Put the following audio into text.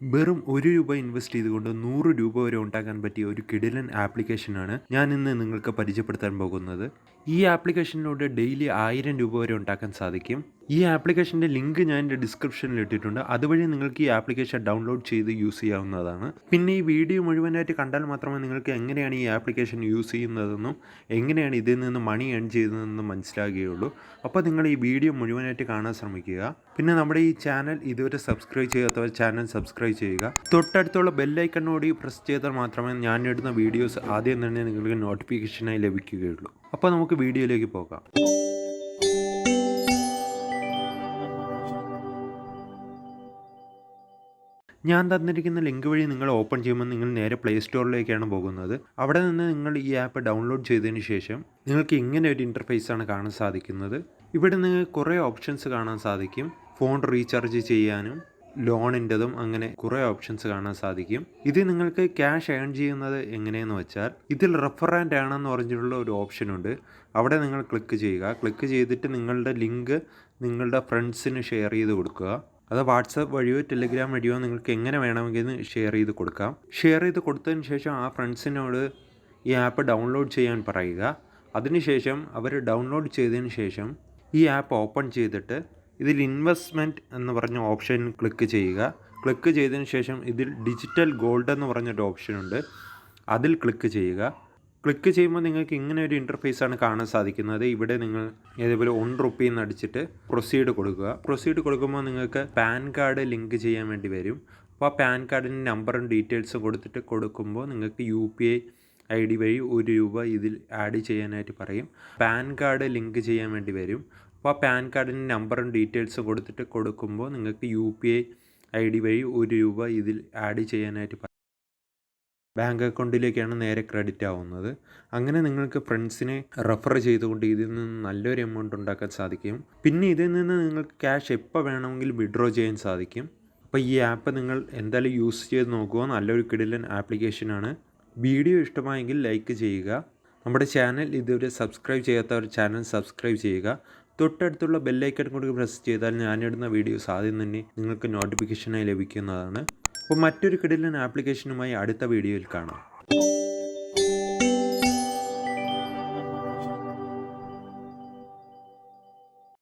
വെറും 1 രൂപ ഇൻവെസ്റ്റ് ചെയ്തുകൊണ്ട് 100 രൂപ വരെ ഉണ്ടാക്കാൻ പറ്റിയ ഒരു കിടിലൻ ആപ്ലിക്കേഷനാണ് ഞാൻ ഇന്ന് നിങ്ങൾക്ക് പരിചയപ്പെടുത്താൻ പോകുന്നത്. ഈ ആപ്ലിക്കേഷനിലൂടെ ഡെയിലി 1000 രൂപ വരെ ഉണ്ടാക്കാൻ സാധിക്കും. ഈ ആപ്ലിക്കേഷൻ്റെ ലിങ്ക് ഞാൻ എൻ്റെ ഡിസ്ക്രിപ്ഷനിൽ ഇട്ടിട്ടുണ്ട്. അതുവഴി നിങ്ങൾക്ക് ഈ ആപ്ലിക്കേഷൻ ഡൗൺലോഡ് ചെയ്ത് യൂസ് ചെയ്യാവുന്നതാണ്. പിന്നെ ഈ വീഡിയോ മുഴുവനായിട്ട് കണ്ടാൽ മാത്രമേ നിങ്ങൾക്ക് എങ്ങനെയാണ് ഈ ആപ്ലിക്കേഷൻ യൂസ് ചെയ്യുന്നതെന്നും എങ്ങനെയാണ് ഇതിൽ നിന്ന് മണി ഏൺ ചെയ്യുന്നതെന്നും മനസ്സിലാകുകയുള്ളൂ. അപ്പോൾ നിങ്ങൾ ഈ വീഡിയോ മുഴുവനായിട്ട് കാണാൻ ശ്രമിക്കുക. പിന്നെ നമ്മുടെ ഈ ചാനൽ ഇതുവരെ സബ്സ്ക്രൈബ് ചെയ്യാത്തവർ ചാനൽ സബ്സ്ക്രൈബ് ചെയ്യുക. തൊട്ടടുത്തുള്ള ബെല്ലൈക്കണോടി പ്രസ് ചെയ്താൽ മാത്രമേ ഞാൻ ഇടുന്ന വീഡിയോസ് ആദ്യം തന്നെ നിങ്ങൾക്ക് നോട്ടിഫിക്കേഷനായി ലഭിക്കുകയുള്ളൂ. അപ്പോൾ നമുക്ക് വീഡിയോയിലേക്ക് പോകാം. ഞാൻ തന്നിരിക്കുന്ന ലിങ്ക് വഴി നിങ്ങൾ ഓപ്പൺ ചെയ്യുമ്പോൾ നിങ്ങൾ നേരെ പ്ലേ സ്റ്റോറിലേക്കാണ് പോകുന്നത്. അവിടെ നിന്ന് നിങ്ങൾ ഈ ആപ്പ് ഡൗൺലോഡ് ചെയ്തതിന് ശേഷം നിങ്ങൾക്ക് ഇങ്ങനെ ഒരു ഇൻ്റർഫേസാണ് കാണാൻ സാധിക്കുന്നത്. ഇവിടെ നിങ്ങൾക്ക് കുറേ ഓപ്ഷൻസ് കാണാൻ സാധിക്കും. ഫോൺ റീചാർജ് ചെയ്യാനും ലോണിൻ്റെതും അങ്ങനെ കുറേ ഓപ്ഷൻസ് കാണാൻ സാധിക്കും. ഇത് നിങ്ങൾക്ക് ക്യാഷ് ഏൺ ചെയ്യുന്നത് എങ്ങനെയെന്ന് വെച്ചാൽ ഇതിൽ റെഫറൻ്റ് ആണെന്ന് പറഞ്ഞിട്ടുള്ള ഒരു ഓപ്ഷനുണ്ട്. അവിടെ നിങ്ങൾ ക്ലിക്ക് ചെയ്യുക. ക്ലിക്ക് ചെയ്തിട്ട് നിങ്ങളുടെ ലിങ്ക് നിങ്ങളുടെ ഫ്രണ്ട്സിന് ഷെയർ ചെയ്ത് കൊടുക്കുക. അത് വാട്സാപ്പ് വഴിയോ ടെലിഗ്രാം വഴിയോ നിങ്ങൾക്ക് എങ്ങനെ വേണമെങ്കിൽ ഷെയർ ചെയ്ത് കൊടുക്കാം. ഷെയർ ചെയ്ത് കൊടുത്തതിന് ശേഷം ആ ഫ്രണ്ട്സിനോട് ഈ ആപ്പ് ഡൗൺലോഡ് ചെയ്യാൻ പറയുക. അതിനുശേഷം അവർ ഡൗൺലോഡ് ചെയ്തതിന് ശേഷം ഈ ആപ്പ് ഓപ്പൺ ചെയ്തിട്ട് ഇതിൽ ഇൻവെസ്റ്റ്മെൻറ്റ് എന്ന് പറഞ്ഞ ഓപ്ഷൻ ക്ലിക്ക് ചെയ്യുക. ക്ലിക്ക് ചെയ്തതിന് ശേഷം ഇതിൽ ഡിജിറ്റൽ ഗോൾഡ് എന്ന് പറഞ്ഞൊരു ഓപ്ഷനുണ്ട്. അതിൽ ക്ലിക്ക് ചെയ്യുക. ക്ലിക്ക് ചെയ്യുമ്പോൾ നിങ്ങൾക്ക് ഇങ്ങനെ ഒരു ഇൻ്റർഫേസാണ് കാണാൻ സാധിക്കുന്നത്. ഇവിടെ നിങ്ങൾ ഇതേപോലെ 1 റുപ്പി എന്ന് അടിച്ചിട്ട് പ്രൊസീഡ് കൊടുക്കുക. പ്രൊസീഡ് കൊടുക്കുമ്പോൾ നിങ്ങൾക്ക് പാൻ കാർഡ് ലിങ്ക് ചെയ്യാൻ വേണ്ടി വരും. അപ്പോൾ ആ പാൻ കാർഡിൻ്റെ നമ്പറും ഡീറ്റെയിൽസും കൊടുക്കുമ്പോൾ നിങ്ങൾക്ക് UPI ID വഴി 1 രൂപ ഇതിൽ ആഡ് ചെയ്യാനായിട്ട് പറയും. പാൻ കാർഡ് ലിങ്ക് ചെയ്യാൻ വേണ്ടി വരും. അപ്പോൾ ആ പാൻ കാർഡിൻ്റെ നമ്പറും ഡീറ്റെയിൽസും കൊടുക്കുമ്പോൾ നിങ്ങൾക്ക് UPI ID വഴി 1 രൂപ ഇതിൽ ആഡ് ചെയ്യാനായിട്ട് പറയും. ബാങ്ക് അക്കൗണ്ടിലേക്കാണ് നേരെ ക്രെഡിറ്റ് ആവുന്നത്. അങ്ങനെ നിങ്ങൾക്ക് ഫ്രണ്ട്സിനെ റെഫർ ചെയ്തുകൊണ്ട് ഇതിൽ നിന്ന് നല്ലൊരു എമൗണ്ട് ഉണ്ടാക്കാൻ സാധിക്കും. പിന്നെ ഇതിൽ നിന്ന് നിങ്ങൾക്ക് ക്യാഷ് എപ്പോൾ വേണമെങ്കിലും വിഡ്രോ ചെയ്യാൻ സാധിക്കും. അപ്പോൾ ഈ ആപ്പ് നിങ്ങൾ എന്തായാലും യൂസ് ചെയ്ത് നോക്കുക. നല്ലൊരു കിടിലൻ ആപ്ലിക്കേഷനാണ്. വീഡിയോ ഇഷ്ടമായെങ്കിൽ ലൈക്ക് ചെയ്യുക. നമ്മുടെ ചാനൽ ഇതുവരെ സബ്സ്ക്രൈബ് ചെയ്യാത്തവർ ചാനൽ സബ്സ്ക്രൈബ് ചെയ്യുക. തൊട്ടടുത്തുള്ള ബെല്ലൈക്കൺ കൂടി പ്രസ് ചെയ്താൽ ഞാനിടുന്ന വീഡിയോസ് ആദ്യം തന്നെ നിങ്ങൾക്ക് നോട്ടിഫിക്കേഷനായി ലഭിക്കുന്നതാണ്. അപ്പോൾ മറ്റൊരു കിടിലൻ ആപ്ലിക്കേഷനുമായി അടുത്ത വീഡിയോയിൽ കാണാം.